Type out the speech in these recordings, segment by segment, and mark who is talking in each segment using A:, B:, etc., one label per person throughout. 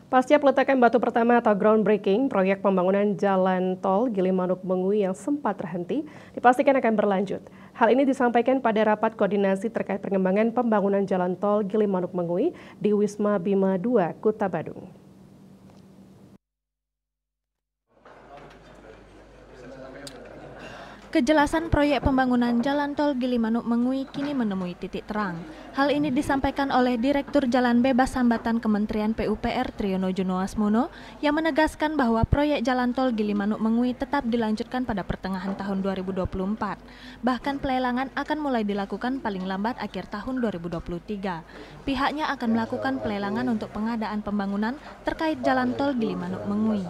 A: Pasca peletakan batu pertama atau groundbreaking, proyek pembangunan jalan tol Gilimanuk-Mengui yang sempat terhenti dipastikan akan berlanjut. Hal ini disampaikan pada rapat koordinasi terkait pengembangan pembangunan jalan tol Gilimanuk-Mengui di Wisma Bima II, Kuta Badung.
B: Kejelasan proyek pembangunan jalan tol Gilimanuk-Mengui kini menemui titik terang. Hal ini disampaikan oleh Direktur Jalan Bebas Hambatan Kementerian PUPR Triyono Junoasmono yang menegaskan bahwa proyek jalan tol Gilimanuk-Mengui tetap dilanjutkan pada pertengahan tahun 2024. Bahkan pelelangan akan mulai dilakukan paling lambat akhir tahun 2023. Pihaknya akan melakukan pelelangan untuk pengadaan pembangunan terkait jalan tol Gilimanuk-Mengui.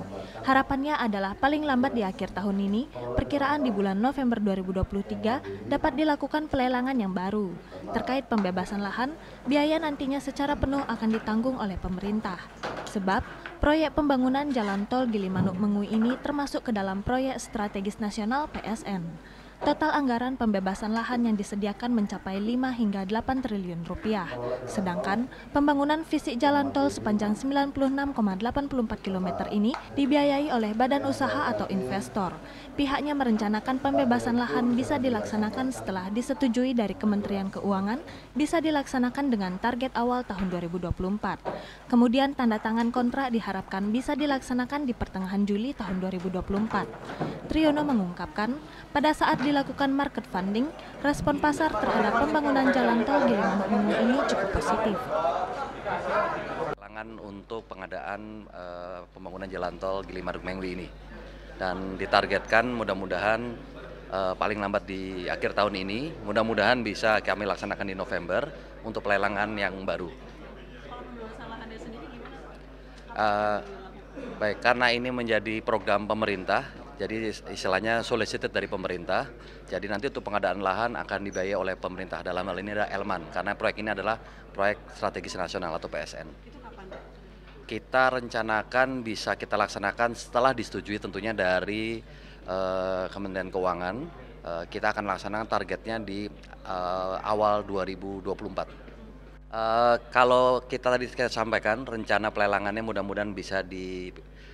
B: Harapannya adalah paling lambat di akhir tahun ini, perkiraan di bulan November 2023 dapat dilakukan pelelangan yang baru. Terkait pembebasan lahan, biaya nantinya secara penuh akan ditanggung oleh pemerintah. Sebab, proyek pembangunan jalan tol Gilimanuk-Mengui ini termasuk ke dalam proyek strategis nasional PSN. Total anggaran pembebasan lahan yang disediakan mencapai 5 hingga 8 triliun rupiah. Sedangkan pembangunan fisik jalan tol sepanjang 96,84 km ini dibiayai oleh badan usaha atau investor. Pihaknya merencanakan pembebasan lahan bisa dilaksanakan setelah disetujui dari Kementerian Keuangan, bisa dilaksanakan dengan target awal tahun 2024. Kemudian tanda tangan kontrak diharapkan bisa dilaksanakan di pertengahan Juli tahun 2024. Triyono mengungkapkan, pada saat dilakukan market funding, respon pasar terhadap pembangunan jalan tol Gilimanuk-Mengui ini cukup positif.
C: Pelelangan untuk pengadaan pembangunan jalan tol Gilimanuk-Mengui ini, dan ditargetkan mudah-mudahan paling lambat di akhir tahun ini, mudah-mudahan bisa kami laksanakan di November untuk pelelangan yang baru.
D: Kalau pembebasan lahannya sendiri gimana?
C: Baik, karena ini menjadi program pemerintah, jadi istilahnya solicited dari pemerintah. Jadi nanti untuk pengadaan lahan akan dibiayai oleh pemerintah. Dalam hal ini adalah Elman, karena proyek ini adalah proyek strategis nasional atau PSN.
D: Itu kapan?
C: Kita rencanakan bisa kita laksanakan setelah disetujui tentunya dari Kementerian Keuangan. Kita akan laksanakan targetnya di awal 2024. Kalau kita tadi sampaikan, rencana pelelangannya mudah-mudahan bisa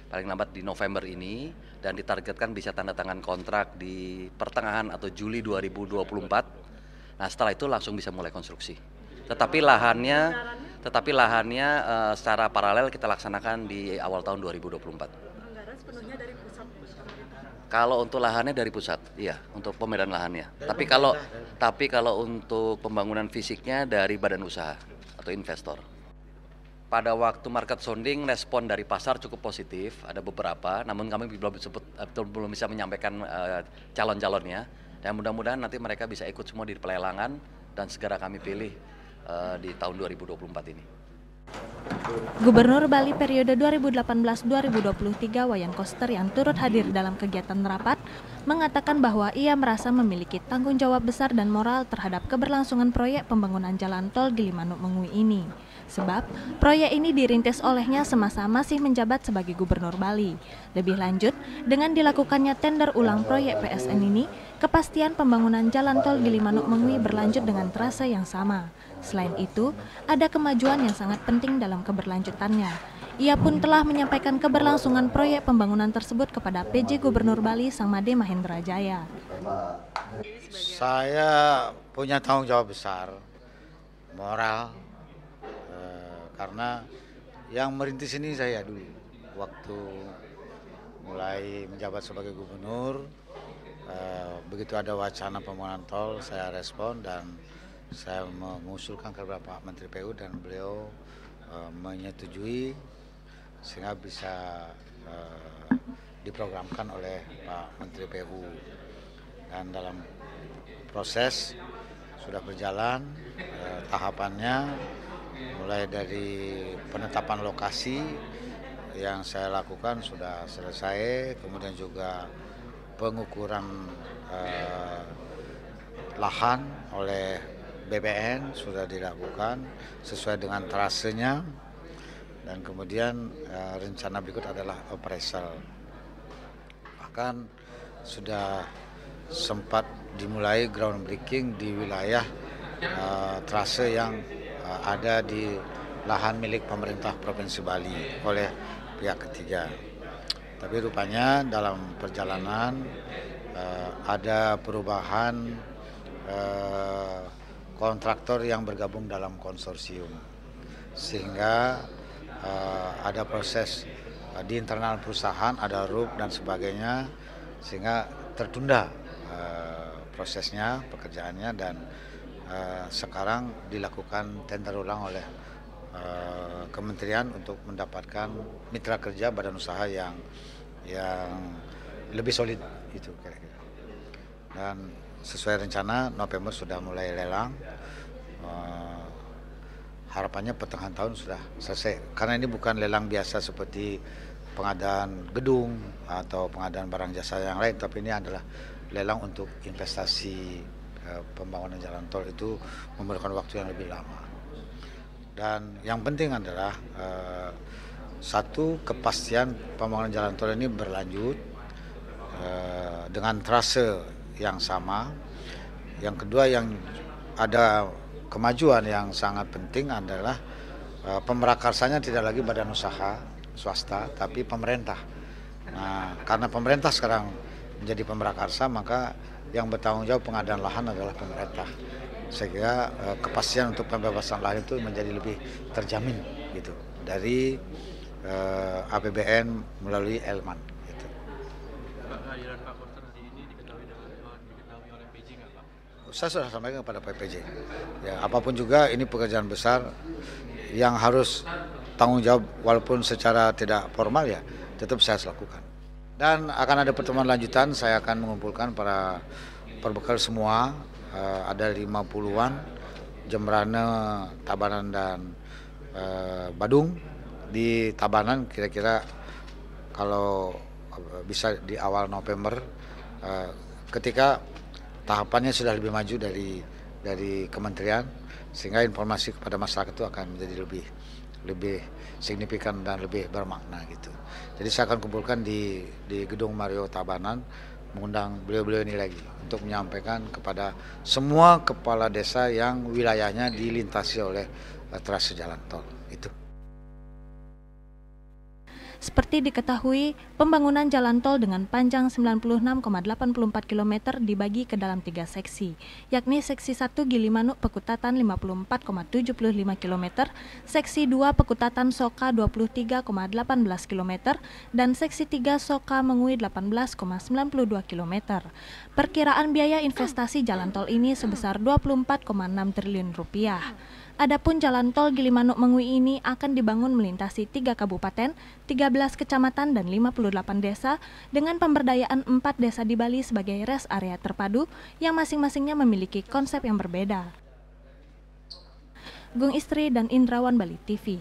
C: paling lambat di November ini, dan ditargetkan bisa tanda tangan kontrak di pertengahan atau Juli 2024. Nah, setelah itu langsung bisa mulai konstruksi. Tetapi lahannya secara paralel kita laksanakan di awal tahun 2024.
D: Anggaran sepenuhnya dari pusat pemerintah.
C: Kalau untuk lahannya dari pusat, iya, untuk pemeliharaan lahannya. Tapi kalau untuk pembangunan fisiknya dari badan usaha atau investor. Pada waktu market sounding, respon dari pasar cukup positif, ada beberapa, namun kami belum bisa menyampaikan calon-calonnya. Dan mudah-mudahan nanti mereka bisa ikut semua di pelelangan dan segera kami pilih di tahun 2024 ini.
B: Gubernur Bali periode 2018-2023 Wayan Koster yang turut hadir dalam kegiatan rapat mengatakan bahwa ia merasa memiliki tanggung jawab besar dan moral terhadap keberlangsungan proyek pembangunan jalan tol Gilimanuk-Mengui ini. Sebab proyek ini dirintis olehnya semasa masih menjabat sebagai Gubernur Bali. Lebih lanjut, dengan dilakukannya tender ulang proyek PSN ini, kepastian pembangunan jalan tol Gilimanuk-Mengui berlanjut dengan trase yang sama. Selain itu, ada kemajuan yang sangat penting dalam keberlanjutannya. Ia pun telah menyampaikan keberlangsungan proyek pembangunan tersebut kepada PJ Gubernur Bali Sangmade Mahendra Jaya.
E: Saya punya tanggung jawab besar, moral, karena yang merintis ini saya dulu. Waktu mulai menjabat sebagai gubernur, begitu ada wacana pembangunan tol, saya respon dan saya mengusulkan kepada Pak Menteri PU dan beliau menyetujui sehingga bisa diprogramkan oleh Pak Menteri PU. Dan dalam proses sudah berjalan tahapannya, mulai dari penetapan lokasi yang saya lakukan sudah selesai, kemudian juga pengukuran lahan oleh BPN sudah dilakukan sesuai dengan trasenya, dan kemudian rencana berikut adalah appraisal. Bahkan sudah sempat dimulai groundbreaking di wilayah trase yang ada di lahan milik pemerintah Provinsi Bali oleh pihak ketiga. Tapi rupanya dalam perjalanan ada perubahan kontraktor yang bergabung dalam konsorsium, sehingga ada proses di internal perusahaan, ada RUP dan sebagainya, sehingga tertunda prosesnya, pekerjaannya, dan sekarang dilakukan tender ulang oleh kementerian untuk mendapatkan mitra kerja badan usaha yang lebih solid itu kira-kira. Dan sesuai rencana November sudah mulai lelang. Harapannya pertengahan tahun sudah selesai, karena ini bukan lelang biasa seperti pengadaan gedung atau pengadaan barang jasa yang lain, tapi ini adalah lelang untuk investasi pembangunan jalan tol, itu memerlukan waktu yang lebih lama. Dan yang penting adalah satu, kepastian pembangunan jalan tol ini berlanjut dengan trase yang sama. Yang kedua, yang ada kemajuan yang sangat penting adalah pemerakarsanya tidak lagi badan usaha swasta, tapi pemerintah. Nah, karena pemerintah sekarang menjadi pemerakarsa, maka yang bertanggung jawab pengadaan lahan adalah pemerintah. Sehingga kepastian untuk pembebasan lahan itu menjadi lebih terjamin gitu dari APBN melalui Elman. Gitu.
F: Pak, kehadiran Pak Koster hari ini diketahui oleh PJ nggak Pak?
E: Saya sudah sampaikan kepada PPJ. Ya, apapun juga ini pekerjaan besar yang harus tanggung jawab, walaupun secara tidak formal ya tetap saya lakukan. Dan akan ada pertemuan lanjutan, saya akan mengumpulkan para perbekal semua, ada 50-an, Jembrana, Tabanan, dan Badung. Di Tabanan kira-kira kalau bisa di awal November, ketika tahapannya sudah lebih maju dari kementerian, sehingga informasi kepada masyarakat itu akan menjadi lebih signifikan dan lebih bermakna gitu. Jadi saya akan kumpulkan di gedung Mario Tabanan, mengundang beliau-beliau ini lagi untuk menyampaikan kepada semua kepala desa yang wilayahnya dilintasi oleh trase jalan tol itu.
B: Seperti diketahui, pembangunan jalan tol dengan panjang 96,84 km dibagi ke dalam 3 seksi, yakni Seksi 1 Gilimanuk Pekutatan 54,75 km, Seksi 2 Pekutatan Soka 23,18 km, dan Seksi 3 Soka Mengui 18,92 km. Perkiraan biaya investasi jalan tol ini sebesar 24,6 triliun rupiah. Adapun jalan tol Gilimanuk Mengui ini akan dibangun melintasi 3 kabupaten, 13 kecamatan, dan 58 desa dengan pemberdayaan 4 desa di Bali sebagai rest area terpadu yang masing-masingnya memiliki konsep yang berbeda. Gung Istri dan Indrawan, Bali TV.